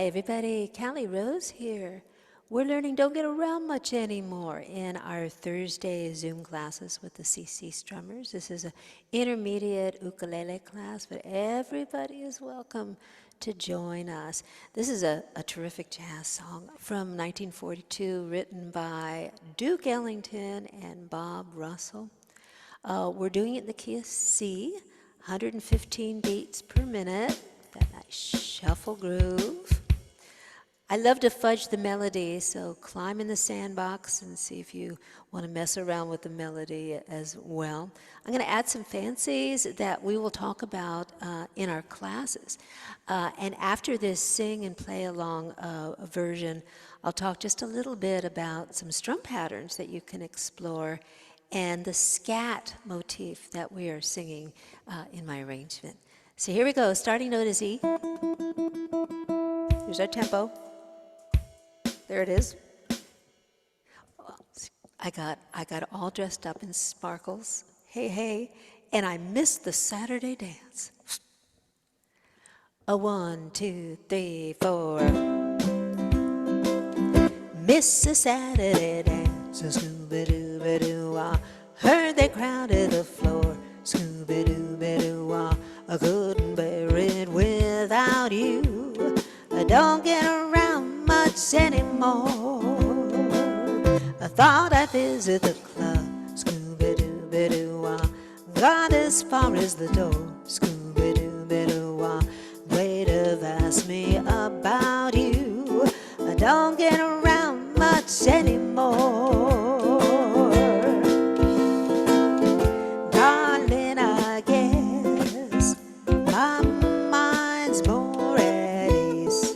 Hi everybody, Cali Rose here. We're learning Don't Get Around Much anymore in our Thursday Zoom classes with the CC Strummers. This is an intermediate ukulele class, but everybody is welcome to join us. This is a terrific jazz song from 1942 written by Duke Ellington and Bob Russell. We're doing it in the key of C, 115 beats per minute, that nice shuffle groove. I love to fudge the melody, so climb in the sandbox and see if you want to mess around with the melody as well. I'm going to add some fancies that we will talk about in our classes. And after this sing and play along version, I'll talk just a little bit about some strum patterns that you can explore and the scat motif that we are singing in my arrangement. So here we go. Starting note is E. Here's our tempo. There it is. I got all dressed up in sparkles. Hey, hey. And I missed the Saturday dance. A 1, 2, 3, 4. Miss the Saturday dance. Scooby-Doo-ba-doo-wah. Heard they crowded the floor. Scooby-Doo-ba-doo-wah. I couldn't bear it without you. I don't get around much anymore. I thought I'd visit the club. Scooby-Doo-ba-doo-wah. Got as far as the door. Scooby-Doo-ba-doo-wah. They'd have asked me about you. I don't get around much anymore. Darling, I guess my mind's more at ease.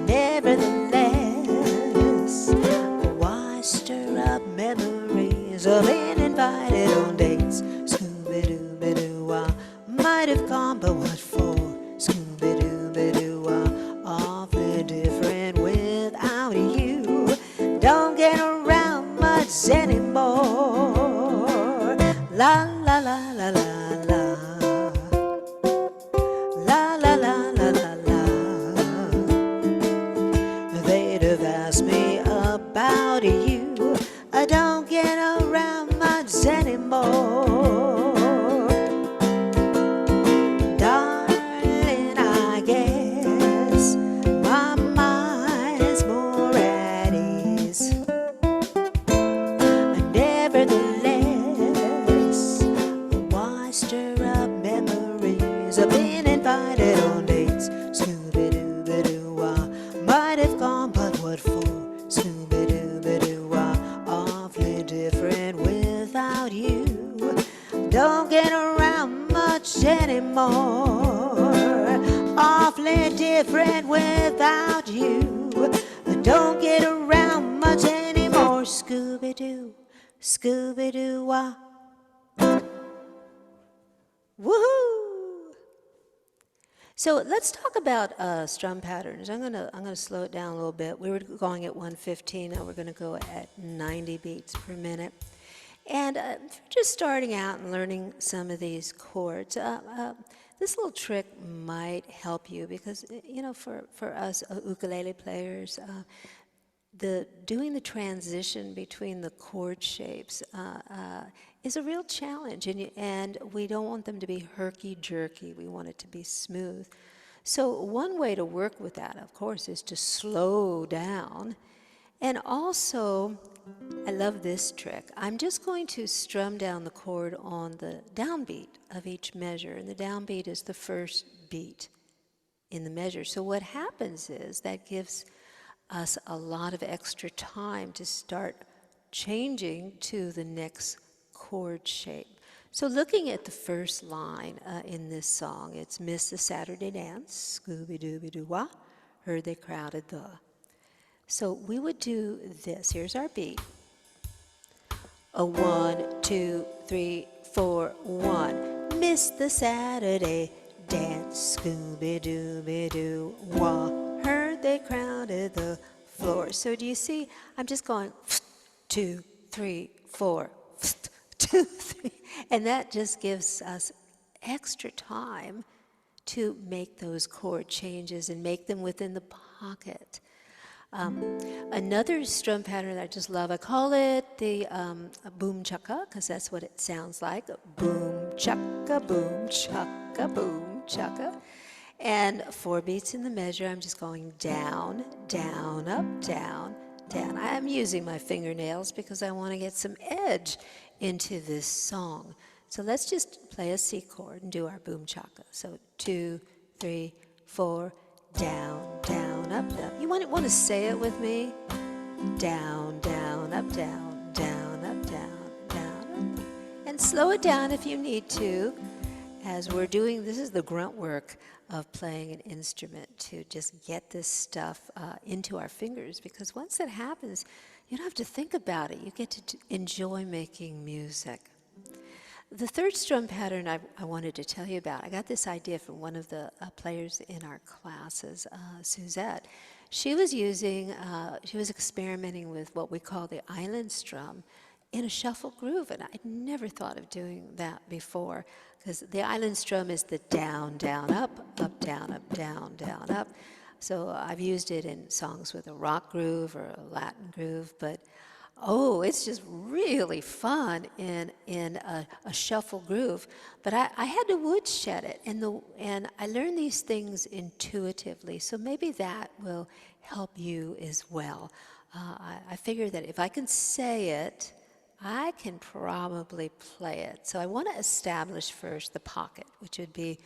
Nevertheless, why stir up memories of being invited on dates? Scooby-Doo-ba-doo-wah. Might have gone, but what for? Scooby-Doo-ba-doo-wah. Awfully different without you. Don't get around much anymore. La la la la la la. La la la la la la. They'd have asked me about you. I don't get around much anymore. Darling, I guess my mind's more at ease. Nevertheless, why stir up memories of being invited on dates? Scooby-Doo-ba-doo-wah. Might have gone, but what for? Scooby-Doo-ba-doo-wah. Awfully different without you. Don't get around much anymore. Awfully different without you. Don't get around much anymore. Scooby-Doo, Scooby-Doo-wah. Woohoo! So let's talk about strum patterns. I'm gonna slow it down a little bit. We were going at 115. Now we're gonna go at 90 beats per minute. And if you're just starting out and learning some of these chords, this little trick might help you because, you know, for us ukulele players, doing the transition between the chord shapes is a real challenge, and we don't want them to be herky-jerky. We want it to be smooth. So one way to work with that, of course, is to slow down. And also, I love this trick. I'm just going to strum down the chord on the downbeat of each measure, and the downbeat is the first beat in the measure. So what happens is that gives us a lot of extra time to start changing to the next chord shape. So looking at the first line in this song, it's Miss the Saturday Dance, Scooby-Dooby-Doo-Wah, heard they crowded the. So we would do this. Here's our beat. A 1, 2, 3, 4, 1. Miss the Saturday dance, Scooby-Dooby-Doo-Wah. Heard they crowded the floor. So do you see? I'm just going 2, 3, 4, 2, 3. And that just gives us extra time to make those chord changes and make them within the pocket. Another strum pattern that I just love, I call it the boom chaka, because that's what it sounds like. Boom chaka, boom chaka, boom chaka. And 4 beats in the measure, I'm just going down, down, up, down, down. I'm using my fingernails because I want to get some edge into this song. So let's just play a C chord and do our boom chaka. So 2, 3, 4, down, down, up, down. You want to say it with me? Down, down, up, down, down, up, down, down, up. And slow it down if you need to. As we're doing, this is the grunt work of playing an instrument, to just get this stuff into our fingers, because once that happens, you don't have to think about it. You get to enjoy making music. The third strum pattern I wanted to tell you about, I got this idea from one of the players in our classes, Suzette. She was experimenting with what we call the island strum in a shuffle groove, and I'd never thought of doing that before, because the island strum is the down, down, up, down, down, up. So I've used it in songs with a rock groove or a Latin groove, but oh, it's just really fun in a shuffle groove. But I had to woodshed it, and I learned these things intuitively, so maybe that will help you as well. I figure that if I can say it, I can probably play it. So I want to establish first the pocket, which would be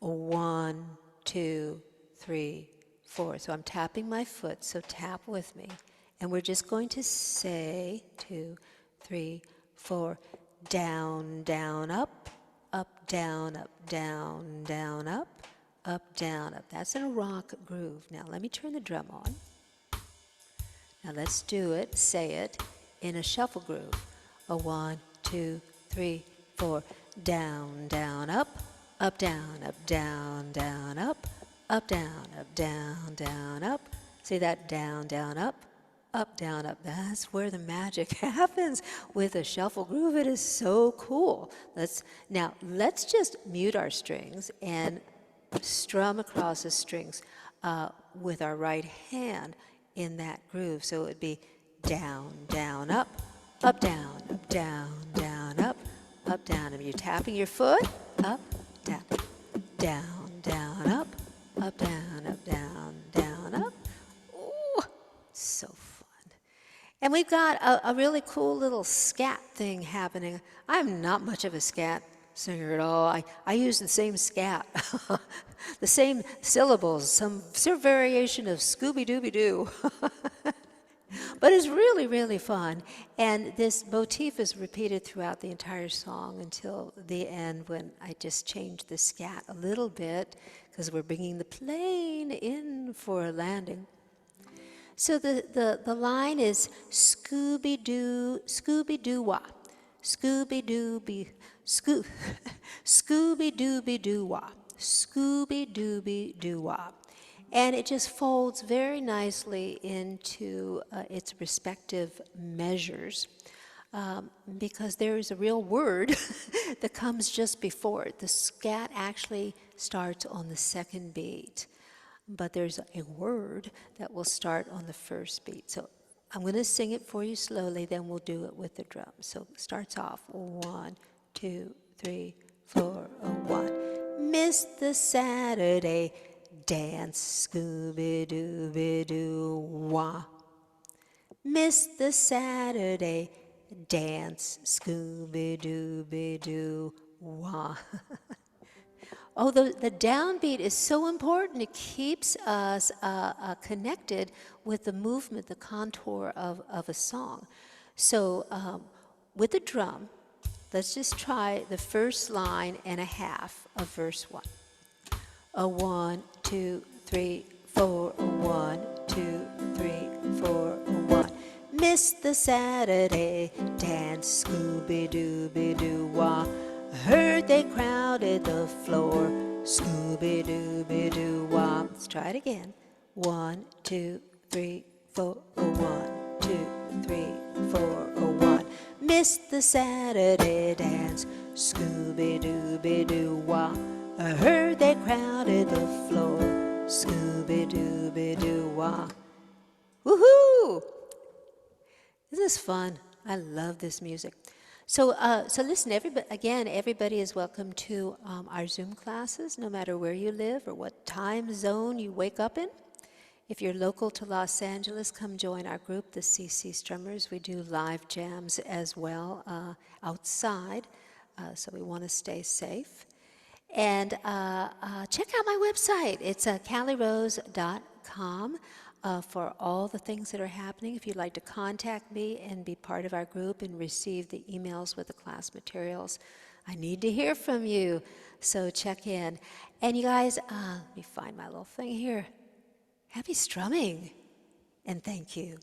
a 1, 2, 3, 4. So I'm tapping my foot, so tap with me. And we're just going to say 2, 3, 4, down, down, up, down, down, down, up, down, up. That's in a rock groove. Now let me turn the drum on. Now let's do it, say it, in a shuffle groove. A 1, 2, 3, 4, down, down, up, down, down, down, up, down, down, down, up. See that? Down, down, up, down, up. That's where the magic happens with a shuffle groove. It is so cool. Let's just mute our strings and strum across the strings with our right hand in that groove. So it would be down, down, up, down, down, down, up, down. And you're tapping your foot, up, tap, down, down, up, down, down, down, up. Ooh, so fun. And we've got a really cool little scat thing happening. I'm not much of a scat singer at all. I use the same scat, the same syllables, some variation of Scooby-Dooby-Doo. But it's really, really fun. And this motif is repeated throughout the entire song until the end, when I just change the scat a little bit, because we're bringing the plane in for a landing. So the line is Scooby-Doo, Scooby-Doo-wah, Scooby-Dooby, Scooby-Dooby-Doo-wah, Scooby-Dooby-Doo-wah. And it just folds very nicely into its respective measures, because there is a real word that comes just before it. The scat actually starts on the second beat, but there's a word that will start on the first beat. So I'm going to sing it for you slowly, then we'll do it with the drum. So it starts off 1, 2, 3, 4, 1. Missed the Saturday dance, Scooby-Dooby-Doo-wah. Missed the Saturday dance, Scooby-Dooby-Doo-wah. Oh, the downbeat is so important. It keeps us connected with the movement, the contour of a song. So with the drum, let's just try the first line and a half of verse 1. A 1, 2, 3, 4, 1, 2, 3, 4, 1. Missed the Saturday dance, Scooby-Dooby-Doo-wah. Heard they crowded the floor, Scooby-Dooby-Doo-wah. Let's try it again. 1, 2, 3, 4, 1, 2, 3, 4, 1. Missed the Saturday dance, Scooby-Dooby-Doo-wah. I heard they crowded the floor. Scooby-Dooby-Doo-wah. Woohoo! This is fun. I love this music. So listen, everybody is welcome to our Zoom classes, no matter where you live or what time zone you wake up in. If you're local to Los Angeles, come join our group, the CC Strummers. We do live jams as well outside, so we want to stay safe. And check out my website. It's CaliRose.com for all the things that are happening. If you'd like to contact me and be part of our group and receive the emails with the class materials, I need to hear from you. So check in. And you guys, let me find my little thing here. Happy strumming, and thank you.